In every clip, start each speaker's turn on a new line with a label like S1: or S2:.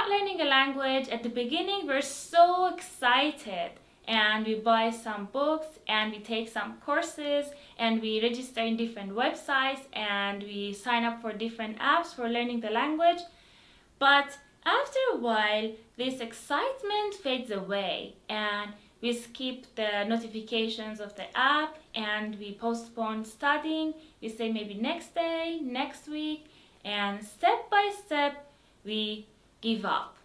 S1: start learning a language, at the beginning we're so excited and we buy some books and we take some courses and we register in different websites and we sign up for different apps for learning the language. But after a while, this excitement fades away and we skip the notifications of the app and we postpone studying. We say maybe next day, next week, and step by step we give up.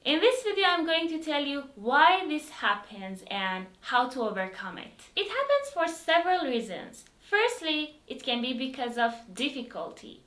S1: In this video, I'm going to tell you why this happens and how to overcome it. It happens for several reasons. Firstly, it can be because of difficulty.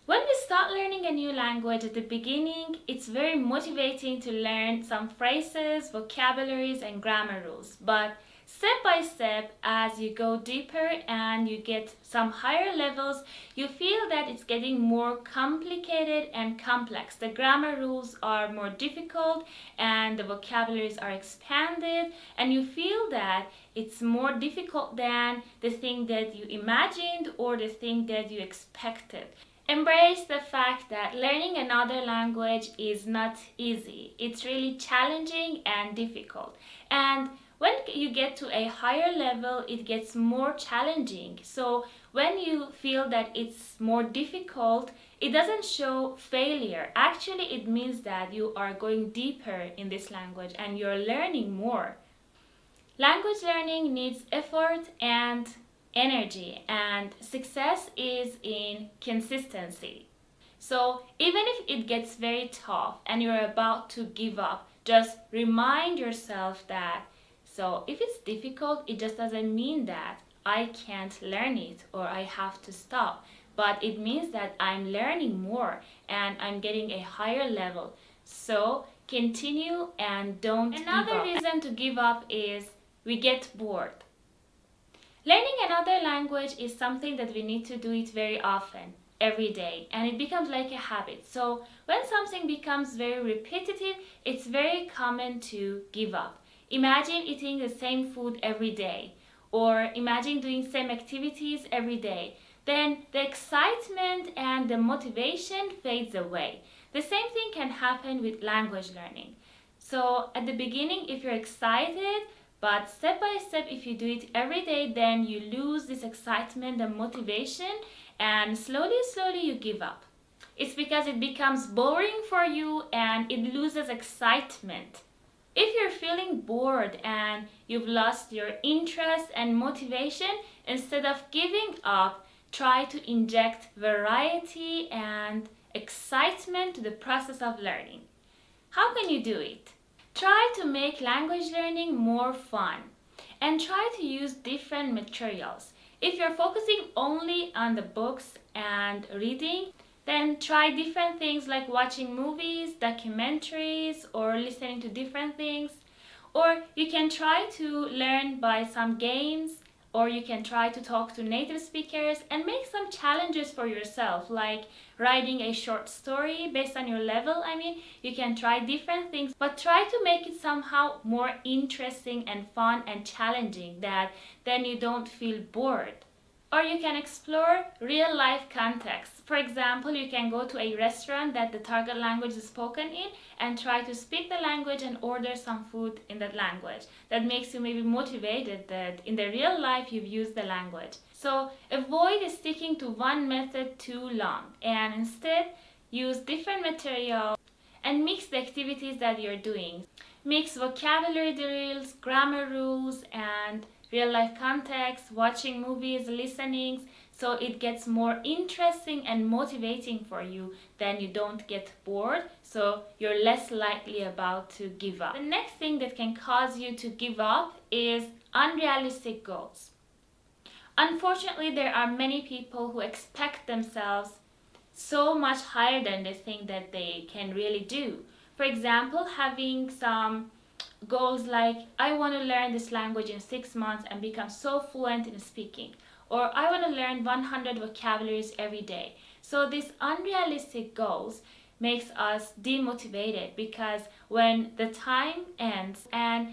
S1: When we start learning a new language at the beginning, it's very motivating to learn some phrases, vocabularies, and grammar rules. But step by step, as you go deeper and you get some higher levels, you feel that it's getting more complicated and complex. The grammar rules are more difficult and the vocabularies are expanded, and you feel that it's more difficult than the thing that you imagined or the thing that you expected. Embrace the fact that learning another language is not easy. It's really challenging and difficult. And when you get to a higher level, it gets more challenging. So when you feel that it's more difficult, it doesn't show failure. Actually, it means that you are going deeper in this language and you're learning more. Language learning needs effort and energy, and success is in consistency. So even if it gets very tough and you're about to give up, just remind yourself that so if it's difficult, it just doesn't mean that I can't learn it or I have to stop, but it means that I'm learning more and I'm getting a higher level. So continue and don't give up. Another reason to give up is we get bored. Learning another language is something that we need to do it very often, every day, and it becomes like a habit. So when something becomes very repetitive, it's very common to give up. Imagine eating the same food every day, or imagine doing same activities every day. Then the excitement and the motivation fades away. The same thing can happen with language learning. So at the beginning, if you're excited, but step by step, if you do it every day, then you lose this excitement and motivation, and slowly you give up. It's because it becomes boring for you and it loses excitement. If you're feeling bored and you've lost your interest and motivation, instead of giving up, try to inject variety and excitement to the process of learning. How can you do it? Try to make language learning more fun and try to use different materials. If you're focusing only on the books and reading, then try different things like watching movies, documentaries, or listening to different things. Or you can try to learn by some games, or you can try to talk to native speakers and make some challenges for yourself, like writing a short story based on your level. You can try different things, but try to make it somehow more interesting and fun and challenging, that then you don't feel bored. Or you can explore real life contexts. For example, you can go to a restaurant that the target language is spoken in and try to speak the language and order some food in that language. That makes you maybe motivated that in the real life you've used the language. So avoid sticking to one method too long and instead use different material and mix the activities that you're doing. Mix vocabulary drills, grammar rules, and real life context, watching movies, listenings, so it gets more interesting and motivating for you. Then you don't get bored, so you're less likely about to give up. The next thing that can cause you to give up is unrealistic goals. Unfortunately, there are many people who expect themselves so much higher than they think that they can really do. For example, having some goals like, I want to learn this language in 6 months and become so fluent in speaking, or I want to learn 100 vocabularies every day. So these unrealistic goals makes us demotivated, because when the time ends and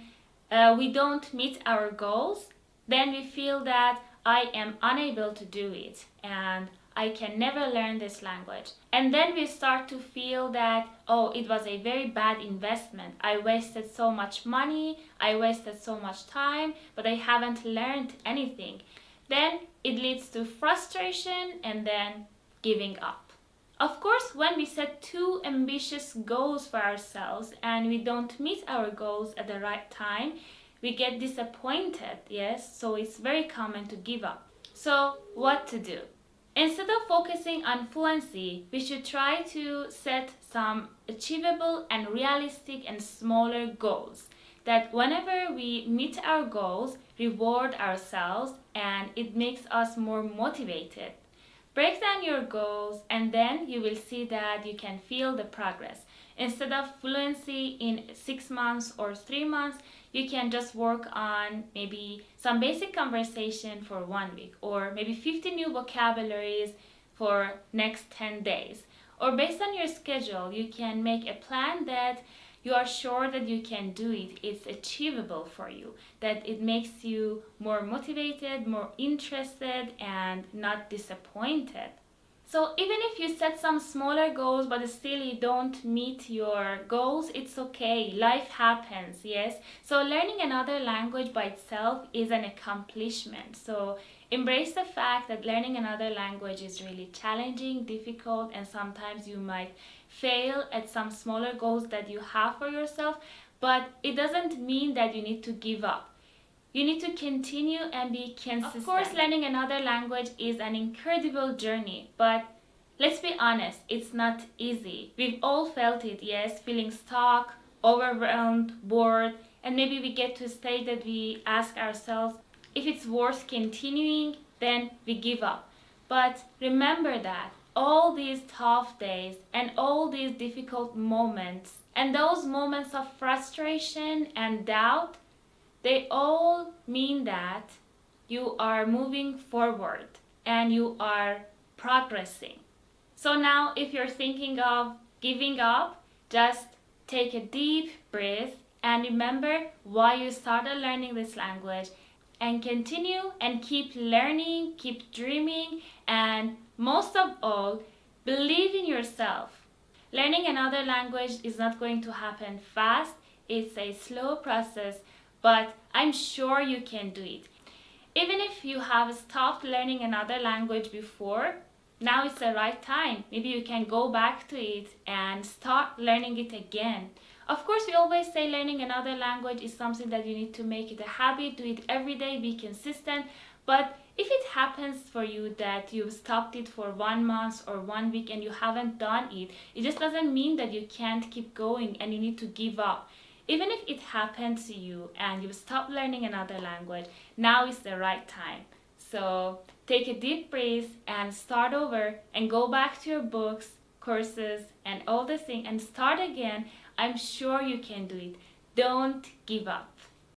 S1: we don't meet our goals, then we feel that I am unable to do it and I can never learn this language. And then we start to feel that, oh, it was a very bad investment. I wasted so much money, I wasted so much time, but I haven't learned anything. Then it leads to frustration and then giving up. Of course, when we set too ambitious goals for ourselves and we don't meet our goals at the right time, we get disappointed, yes? So it's very common to give up. So what to do? Instead of focusing on fluency, we should try to set some achievable and realistic and smaller goals that whenever we meet our goals, reward ourselves and it makes us more motivated. Break down your goals and then you will see that you can feel the progress. Instead of fluency in 6 months or 3 months, you can just work on maybe some basic conversation for 1 week, or maybe 50 new vocabularies for next 10 days. Or based on your schedule, you can make a plan that you are sure that you can do it. It's achievable for you, that it makes you more motivated, more interested, and not disappointed. So even if you set some smaller goals but still you don't meet your goals, it's okay. Life happens, yes? So learning another language by itself is an accomplishment. So embrace the fact that learning another language is really challenging, difficult, and sometimes you might fail at some smaller goals that you have for yourself, but it doesn't mean that you need to give up. You need to continue and be consistent. Of course, learning another language is an incredible journey, but let's be honest, it's not easy. We've all felt it, yes, feeling stuck, overwhelmed, bored, and maybe we get to a stage that we ask ourselves if it's worth continuing, then we give up. But remember that all these tough days and all these difficult moments and those moments of frustration and doubt, they all mean that you are moving forward and you are progressing. So now if you're thinking of giving up, just take a deep breath and remember why you started learning this language, and continue and keep learning, keep dreaming, and most of all, believe in yourself. Learning another language is not going to happen fast. It's a slow process, but I'm sure you can do it. Even if you have stopped learning another language before, now is the right time. Maybe you can go back to it and start learning it again. Of course, we always say learning another language is something that you need to make it a habit, do it every day, be consistent. But if it happens for you that you've stopped it for 1 month or 1 week and you haven't done it, it just doesn't mean that you can't keep going and you need to give up. Even if it happened to you and you stop learning another language, now is the right time. So take a deep breath and start over and go back to your books, courses, and all the things and start again. I'm sure you can do it. Don't give up.